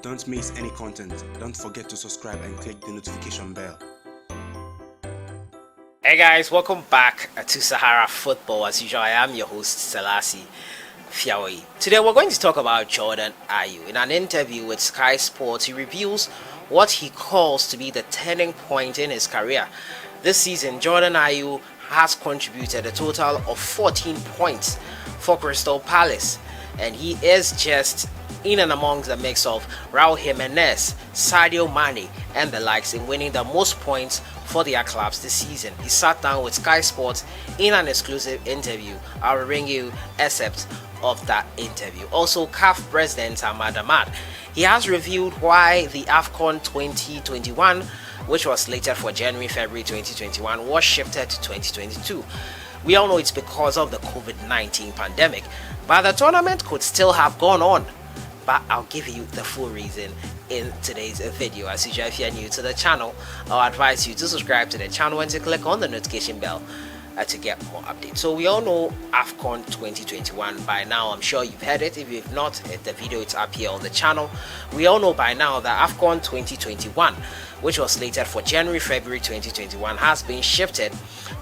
Don't miss any content. Don't forget to subscribe and click the notification bell. Hey guys, welcome back to Sahara Football. As usual, I am your host Selassie Fiawi. Today we're going to talk about Jordan Ayew. In an interview with Sky Sports, he reveals what he calls to be the turning point in his career. This season, Jordan Ayew has contributed a total of 14 points for Crystal Palace, and he is just in and amongst the mix of Raul Jimenez, Sadio Mane and the likes in winning the most points for their clubs this season. He sat down with Sky Sports in an exclusive interview. I'll bring you excerpts of that interview. Also, CAF President Ahmad Ahmad, he has revealed why the Afcon 2021, which was slated for January-February 2021, was shifted to 2022. We all know it's because of the COVID-19 pandemic, but the tournament could still have gone on. But I'll give you the full reason in today's video. As usual, if you're new to the channel, I'll advise you to subscribe to the channel and to click on the notification bell to get more updates. So we all know Afcon 2021 by now. I'm sure you've heard it. If you've not, the video is up here on the channel. We all know by now that Afcon 2021, which was slated for January-February 2021, has been shifted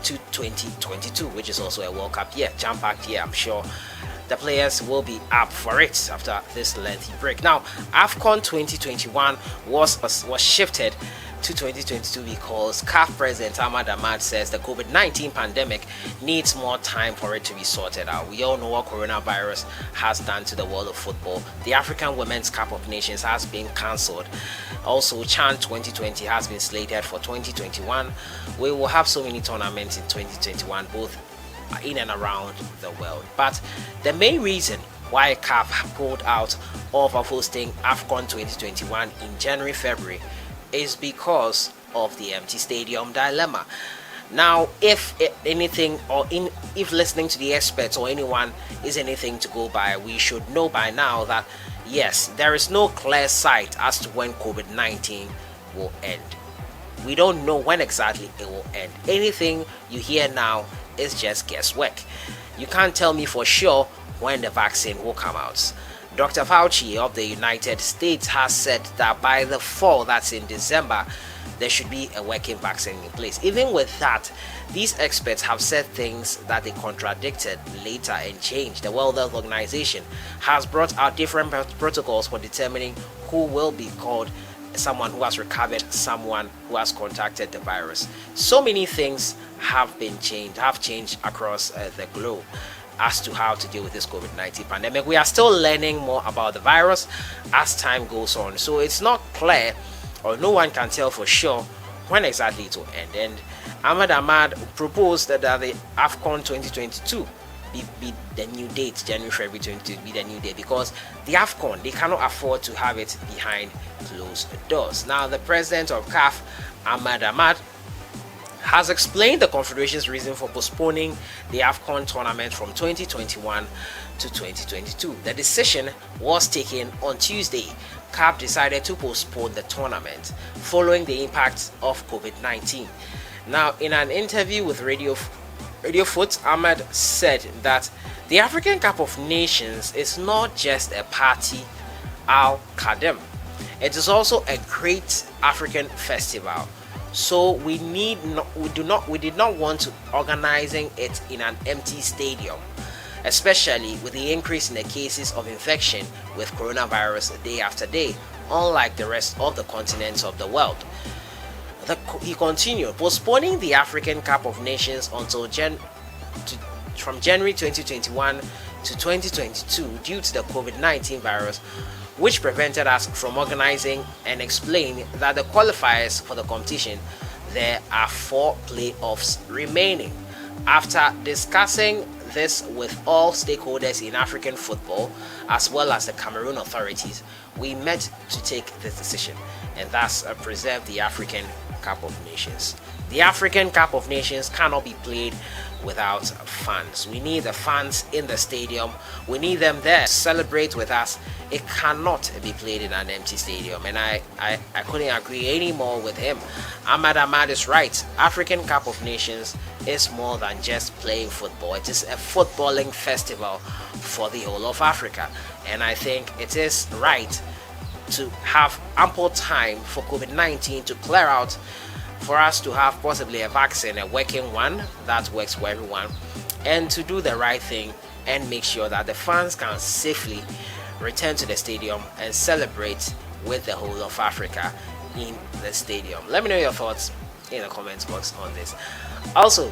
to 2022, which is also a World Cup year, jam-packed year. I'm sure the players will be up for it after this lengthy break. Now, Afcon 2021 was shifted to 2022 because CAF President Ahmad Ahmad says the COVID-19 pandemic needs more time for it to be sorted out. We all know what coronavirus has done to the world of football. The African Women's Cup of Nations has been cancelled. Also, CHAN 2020 has been slated for 2021. We will have so many tournaments in 2021, both in and around the world. But the main reason why CAF pulled out of hosting Afcon 2021 in January-February is because of the empty stadium dilemma. Now, if anything, or if listening to the experts or anyone is anything to go by, we should know by now that yes, there is no clear sight as to when COVID-19 will end. We don't know when exactly it will end. Anything you hear now is just guesswork. You can't tell me for sure when the vaccine will come out. Dr. Fauci of the United States has said that by the fall, that's in December, there should be a working vaccine in place. Even with that, these experts have said things that they contradicted later and changed. The World Health Organization has brought out different protocols for determining who will be called someone who has recovered, someone who has contacted the virus. So many things have changed across the globe as to how to deal with this COVID-19 pandemic. We are still learning more about the virus as time goes on, so it's not clear, or no one can tell for sure when exactly it will end. And Ahmad Ahmad proposed that the Afcon 2022 be the new date, January-February 2022 be the new date, because the Afcon, they cannot afford to have it behind closed doors. Now, the president of CAF, Ahmad Ahmad, has explained the Confederation's reason for postponing the Afcon tournament from 2021 to 2022. The decision was taken on Tuesday. CAF decided to postpone the tournament following the impact of COVID-19. Now, in an interview with Radio Foot, Ahmad said that the African Cup of Nations is not just a party al-Qadem. It is also a great African festival. So we did not want to organizing it in an empty stadium, especially with the increase in the cases of infection with coronavirus day after day, unlike the rest of the continents of the world. He continued, postponing the African Cup of Nations until from January 2021 to 2022 due to the COVID-19 virus, which prevented us from organizing, and explained that the qualifiers for the competition, there are 4 playoffs remaining. After discussing this with all stakeholders in African football, as well as the Cameroon authorities, we met to take this decision and thus preserve the African Cup of Nations. The African Cup of Nations cannot be played without fans. We need the fans in the stadium. We need them there to celebrate with us. It cannot be played in an empty stadium, and I couldn't agree any more with him. Ahmad Ahmad is right. African Cup of Nations is more than just playing football. It is a footballing festival for the whole of Africa, and I think it is right to have ample time for COVID-19 to clear out, for us to have possibly a vaccine, a working one that works for everyone, and to do the right thing and make sure that the fans can safely return to the stadium and celebrate with the whole of Africa in the stadium. Let me know your thoughts in the comments box on this. Also,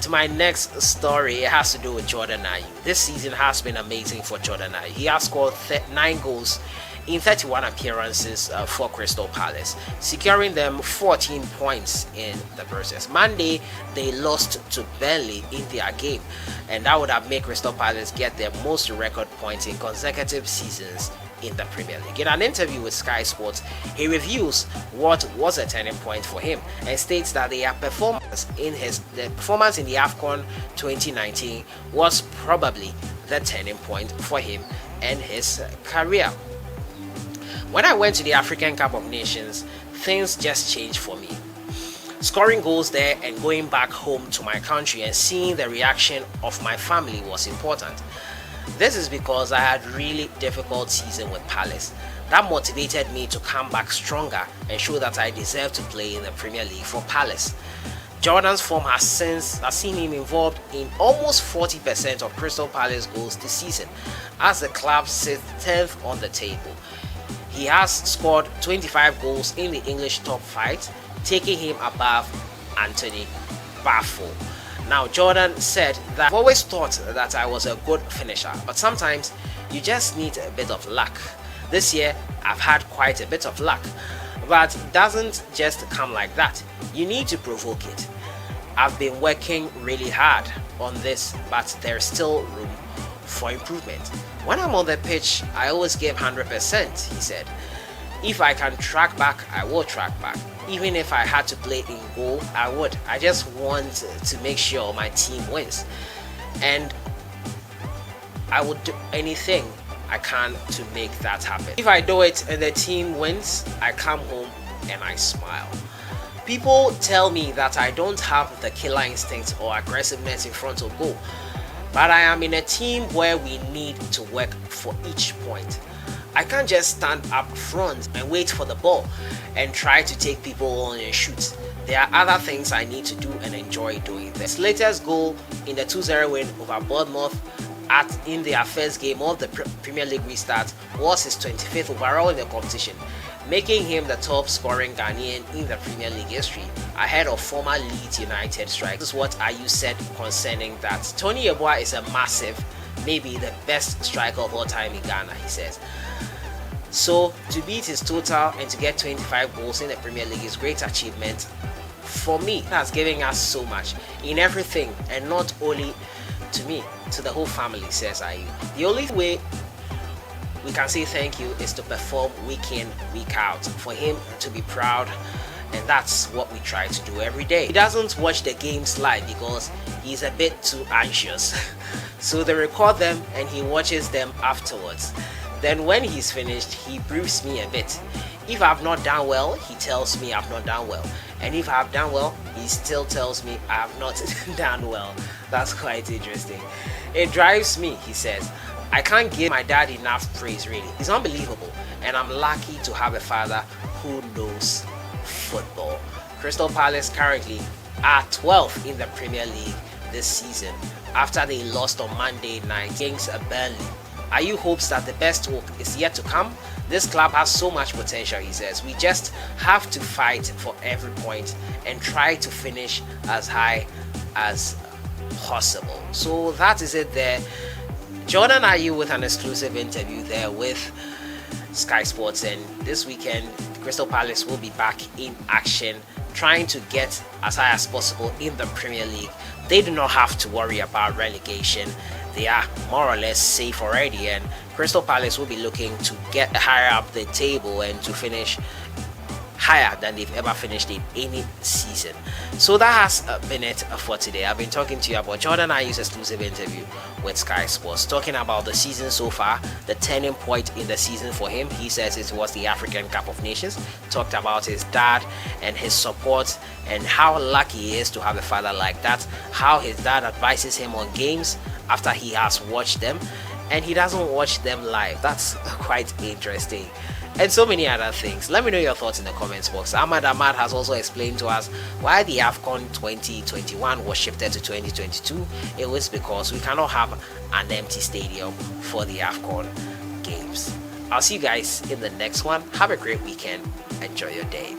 to my next story, it has to do with Jordan Ayew. This season has been amazing for Jordan Ayew. He has scored 9 goals in 31 appearances for Crystal Palace, securing them 14 points in the process. Monday, they lost to Burnley in their game, and that would have made Crystal Palace get their most record points in consecutive seasons in the Premier League. In an interview with Sky Sports, he reviews what was a turning point for him and states that the performance in the Afcon 2019 was probably the turning point for him and his career. When I went to the African Cup of Nations, things just changed for me. Scoring goals there and going back home to my country and seeing the reaction of my family was important. This is because I had really difficult season with Palace. That motivated me to come back stronger and show that I deserve to play in the Premier League for Palace. Jordan's form has seen him involved in almost 40% of Crystal Palace goals this season, as the club sits 10th on the table. He has scored 25 goals in the English top 5, taking him above Anthony Baffo. Now, Jordan said that I've always thought that I was a good finisher, but sometimes you just need a bit of luck. This year, I've had quite a bit of luck, but it doesn't just come like that. You need to provoke it. I've been working really hard on this, but there's still room for improvement. When I'm on the pitch, I always give 100%, he said. If I can track back, I will track back. Even if I had to play in goal, I would. I just want to make sure my team wins. And I would do anything I can to make that happen. If I do it and the team wins, I come home and I smile. People tell me that I don't have the killer instinct or aggressiveness in front of goal, but I am in a team where we need to work for each point. I can't just stand up front and wait for the ball and try to take people on and shoot. There are other things I need to do and enjoy doing. His latest goal in the 2-0 win over Bournemouth in their first game of the Premier League restart was his 25th overall in the competition, making him the top scoring Ghanaian in the Premier League history, ahead of former Leeds United striker. This is what Ayew said concerning that. Tony YEBOAH is a massive, maybe the best striker of all time in Ghana, he says. So to beat his total and to get 25 goals in the Premier League is a great achievement. For me, it has given us so much in everything, and not only to me, to the whole family, says Ayew. The only way we can say thank you is to perform week in, week out, for him to be proud, and that's what we try to do every day. He doesn't watch the games live because he's a bit too anxious. So they record them and he watches them afterwards. Then when he's finished, he briefs me a bit. If I've not done well, he tells me I've not done well. And if I've done well, he still tells me I've not done well. That's quite interesting. It drives me, he says. I can't give my dad enough praise, really. He's unbelievable, and I'm lucky to have a father who knows football. Crystal Palace currently are 12th in the Premier League this season after they lost on Monday night against Burnley. Ayew hopes that the best work is yet to come. This club has so much potential, he says. We just have to fight for every point and try to finish as high as possible. So that is it there. Jordan Ayew with an exclusive interview there with Sky Sports, and this weekend Crystal Palace will be back in action, trying to get as high as possible in the Premier League. They do not have to worry about relegation. They are more or less safe already, and Crystal Palace will be looking to get higher up the table and to finish higher than they've ever finished in any season. So that has been it for today. I've been talking to you about Jordan Ayew's exclusive interview with Sky Sports, talking about the season so far, the turning point in the season for him. He says it was the African Cup of Nations. Talked about his dad and his support and how lucky he is to have a father like that, how his dad advises him on games after he has watched them, and he doesn't watch them live. That's quite interesting. and so many other things. Let me know your thoughts in the comments box. Ahmad has also explained to us why the Afcon 2021 was shifted to 2022. It was because we cannot have an empty stadium for the Afcon games. I'll see you guys in the next one. Have a great weekend. Enjoy your day.